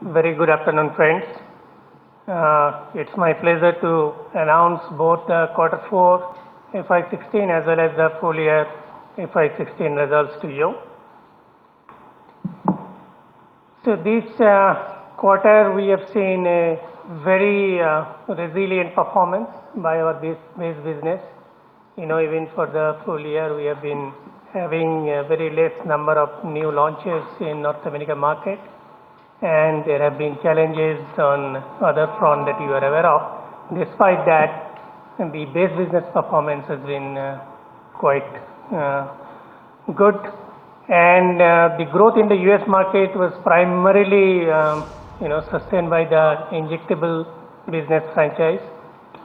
Very good afternoon, friends. It's my pleasure to announce both the Q4 FY16 as well as the full year FY16 results to you. So this quarter we have seen a very resilient performance by our base business. Even for the full year we have been having a very less number of new launches in North America market, and there have been challenges on other front that you are aware of. Despite that, the base business performance has been quite good, and the growth in the US market was primarily sustained by the injectable business franchise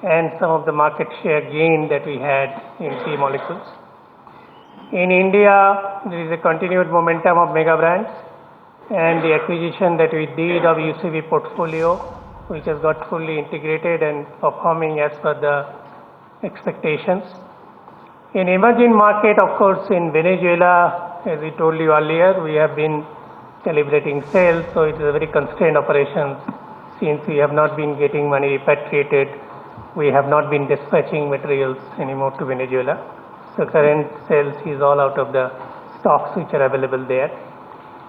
and some of the market share gain that we had in key molecules. In India, there is a continued momentum of mega brands and the acquisition that we did of UCV portfolio, which has got fully integrated and performing as per the expectations. In emerging market, of course, in Venezuela, as we told you earlier, we have been calibrating sales, so it is a very constrained operations. Since we have not been getting money repatriated, we have not been dispatching materials anymore to Venezuela. So current sales is all out of the stocks which are available there.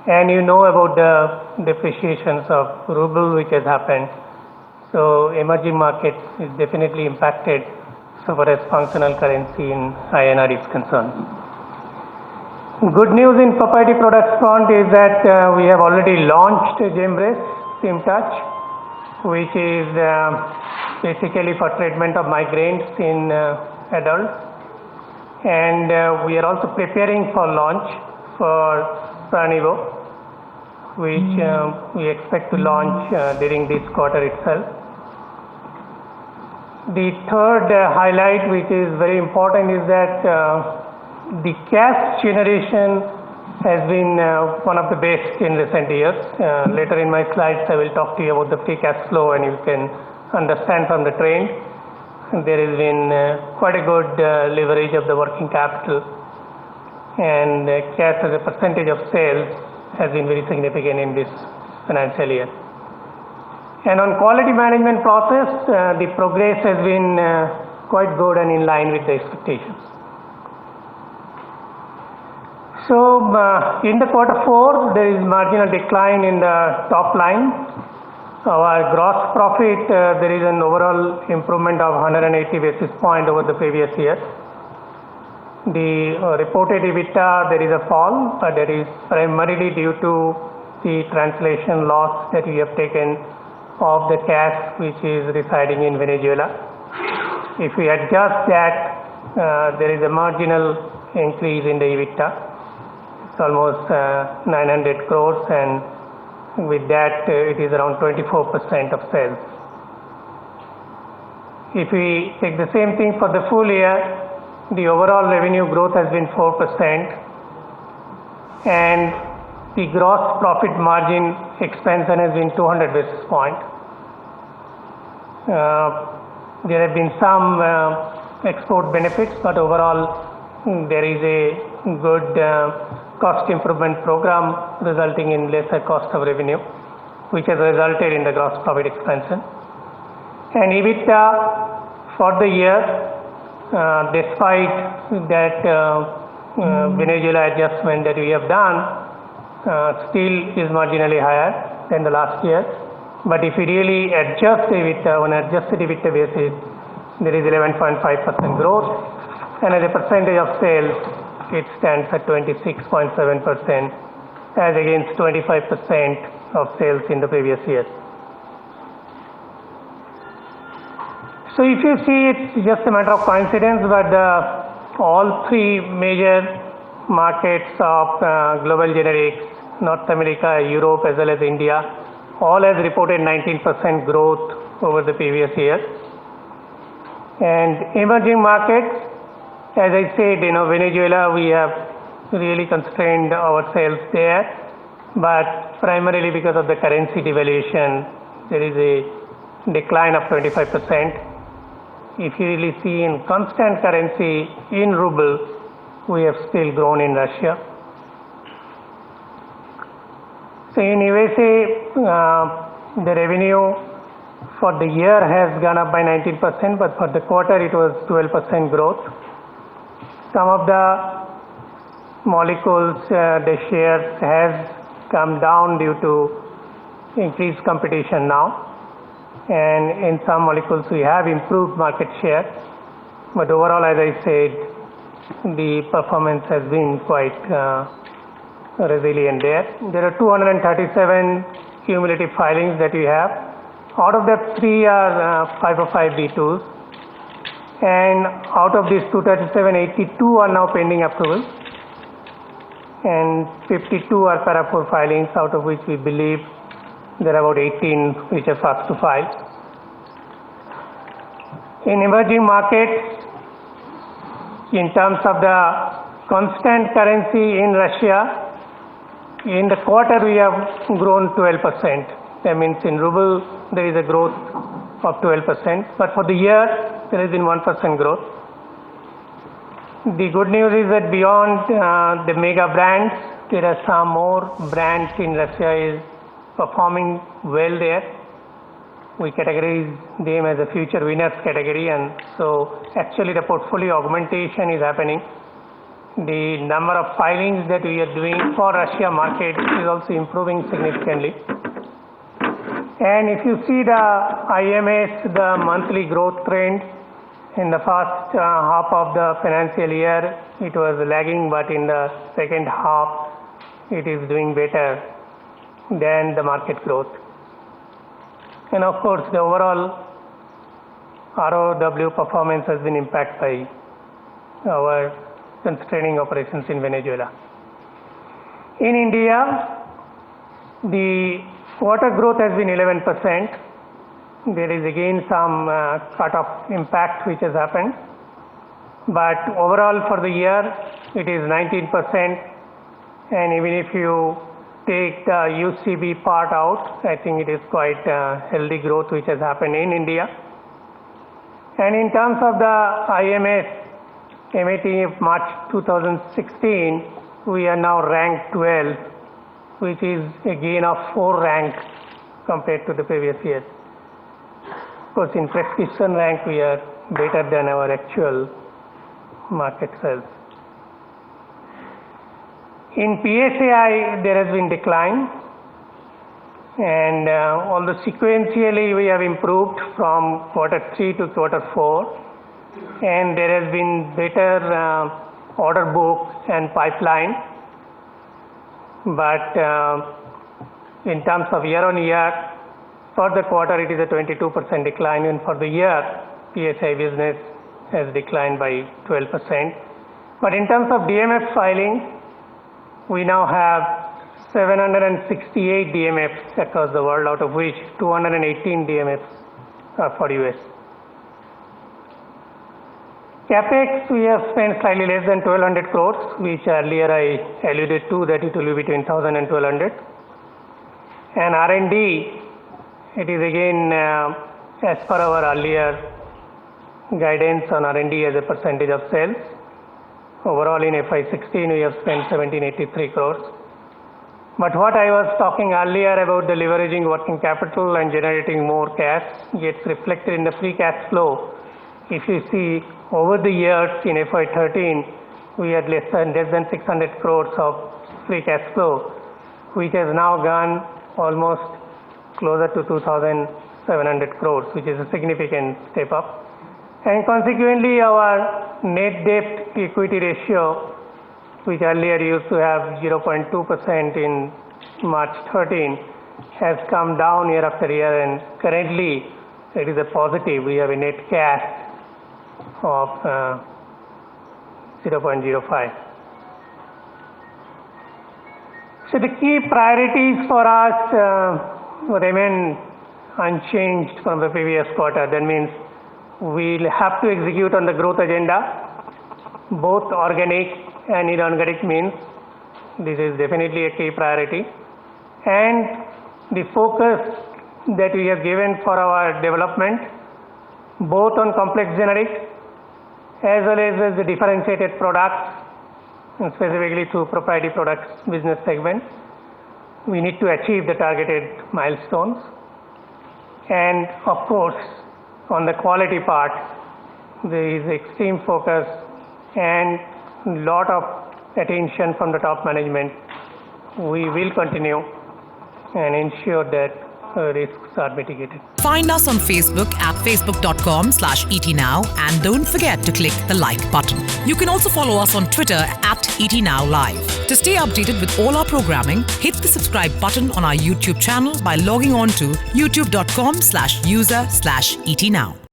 And you know about the depreciations of ruble which has happened. So emerging markets is definitely impacted so far as functional currency in INR is concerned. Good news in proprietary products front is that we have already launched Gembrace SimTouch, which is basically for treatment of migraines in adults. And we are also preparing for launch for Pranivo, which we expect to launch during this quarter itself. The third highlight, which is very important, is that the cash generation has been one of the best in recent years. Later in my slides, I will talk to you about the free cash flow, and you can understand from the trend. There has been quite a good leverage of the working capital, and cash as a percentage of sales has been very significant in this financial year. And on quality management process, the progress has been quite good and in line with the expectations. So in the Q4, there is marginal decline in the top line. Our gross profit, there is an overall improvement of 180 basis points over the previous year. The reported EBITDA, there is a fall, but that is primarily due to the translation loss that we have taken of the cash which is residing in Venezuela. If we adjust that, there is a marginal increase in the EBITDA. It's almost 900 crores, and with that it is around 24% of sales. If we take the same thing for the full year, the overall revenue growth has been 4%, and the gross profit margin expansion has been 200 basis points. There have been some export benefits, but overall there is a good cost improvement program resulting in lesser cost of revenue, which has resulted in the gross profit expansion. And EBITDA for the year, despite that Venezuela adjustment that we have done, still is marginally higher than the last year. But if we really adjust EBITDA on an adjusted EBITDA basis, there is 11.5% growth, and as a percentage of sales, it stands at 26.7% as against 25% of sales in the previous year. So if you see, it's just a matter of coincidence, but all three major markets of global generics, North America, Europe as well as India, all has reported 19% growth over the previous year. And emerging markets, as I said, Venezuela, we have really constrained our sales there, but primarily because of the currency devaluation, there is a decline of 25%. If you really see in constant currency in ruble, we have still grown in Russia. So in USA, the revenue for the year has gone up by 19%, but for the quarter it was 12% growth. Some of the molecules, the shares has come down due to increased competition now. And in some molecules we have improved market share. But overall, as I said, the performance has been quite resilient there. There are 237 cumulative filings that we have. Out of that, 3 are 505(b)(2)s. And out of these 237, 82 are now pending approval. And 52 are para IV filings, out of which we believe there are about 18 which are fast to file. In emerging markets, in terms of the constant currency in Russia, in the quarter we have grown 12%. That means in ruble there is a growth of 12%, but for the year there has been 1% growth. The good news is that beyond the mega brands, there are some more brands in Russia is performing well there. We categorize them as a future winners category, and so actually the portfolio augmentation is happening. The number of filings that we are doing for Russia market is also improving significantly. And if you see the IMS, the monthly growth trend in the first half of the financial year, it was lagging, but in the second half, it is doing better than the market growth. And of course, the overall ROW performance has been impacted by our constraining operations in Venezuela. In India, the quarter growth has been 11%. There is again some cut-off impact which has happened. But overall for the year, it is 19%. And even if you take the UCB part out, I think it is quite healthy growth which has happened in India. And in terms of the IMS MAT of March 2016, we are now ranked 12, which is a gain of 4 ranks compared to the previous year. Of course, in prescription rank, we are better than our actual market sales. In PSAI, there has been decline, and although sequentially we have improved from quarter 3 to quarter 4, and there has been better order book and pipeline, but in terms of year on year, for the quarter it is a 22% decline, and for the year, PSI business has declined by 12%. But in terms of DMF filing, we now have 768 DMFs across the world, out of which 218 DMFs are for US. CapEx, we have spent slightly less than 1200 crores, which earlier I alluded to, that it will be between 1000 and 1200. And R&D, it is again as per our earlier guidance on R&D as a percentage of sales. Overall in FY16 we have spent 1783 crores. But what I was talking earlier about the leveraging working capital and generating more cash gets reflected in the free cash flow. If you see over the years in FY13, we had less than 600 crores of free cash flow, which has now gone almost closer to 2,700 crores, which is a significant step up. And consequently, our net debt equity ratio, which earlier used to have 0.2% in March 13, has come down year after year, and currently it is a positive. We have a net cash of 0.05. So the key priorities for us remain unchanged from the previous quarter. That means we'll have to execute on the growth agenda, both organic and inorganic means. This is definitely a key priority. And the focus that we have given for our development, both on complex generics as well as the differentiated products, and specifically through proprietary products business segment, we need to achieve the targeted milestones. And of course, on the quality part, there is extreme focus and lot of attention from the top management. We will continue and ensure that risks are mitigated. Find us on Facebook at facebook.com/ETNow and don't forget to click the like button. You can also follow us on Twitter at ETNowLive. To stay updated with all our programming, hit the subscribe button on our YouTube channel by logging on to youtube.com/user/ETNow.